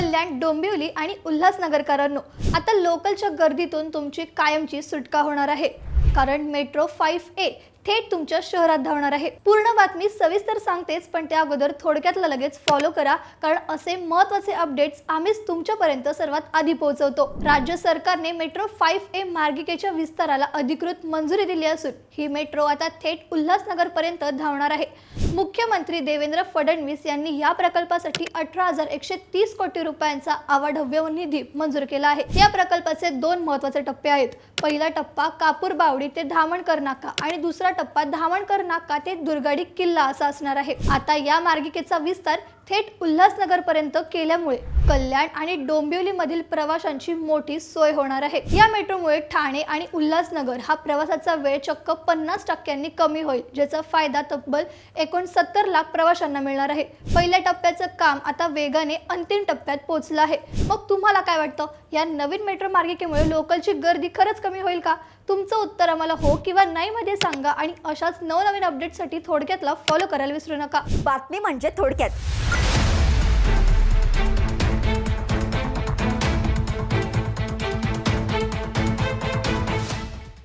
कल्याण, डोंबिवली आणि उल्हासनगरकरांनो, आता लोकलच्या गर्दीतून तुमची कायमची सुटका होणार आहे, कारण मेट्रो 5A थेट तुमच्या शहरात धावणार आहे। पूर्ण बातमी सविस्तर सांगतेच, पण त्या अगोदर थोडक्यातला लगेच फॉलो करा, कारण असे महत्त्वाचे अपडेट्स आम्हीच तुमच्यापर्यंत सर्वात आधी पोहोचवतो। राज्य सरकारने मेट्रो 5A मार्गिकेच्या विस्ताराला अधिकृत मंजुरी दिली असून ही मेट्रो आता थेट उल्हासनगरपर्यंत धावणार आहे। मुख्यमंत्री देवेंद्र फडणवीस यांनी या प्रकल्पासाठी 18,130 कोटी रुपयांचा अवाढव्य निधी मंजूर केला आहे। या प्रकल्पाचे दोन महत्त्वाचे टप्पे आहेत। पहिला टप्पा कापूरबावडी ते धामणकर नाका आणि दुसरा टप्पा धामणकर नाका ते दुर्गाडी किल्ला असा असणार आहे। आता या मार्गिकेचा विस्तार थेट उल्हासनगर पर्यंत केल्यामुळे कल्याण आणि डोंबिवली मधील प्रवाशांची मोठी सोय होणार आहे। या मेट्रोमुळे ठाणे आणि उल्हासनगर हा प्रवासाचा वेळ चक्क 50% कमी होईल, ज्याचा फायदा तब्बल 69 लाख प्रवाशांना मिळणार आहे। पहिल्या टप्प्याचं काम आता वेगाने अंतिम टप्प्यात पोहोचलं आहे। मग तुम्हाला काय वाटतं, या नवीन मेट्रो मार्गिकेमुळे लोकलची गर्दी खरंच कमी होईल का? तुमचं उत्तर आम्हाला हो किंवा नाही मध्ये सांगा आणि अशाच नवनवीन अपडेट्ससाठी थोडक्यातला फॉलो करायला विसरू नका। बातमी म्हणजे थोडक्यात।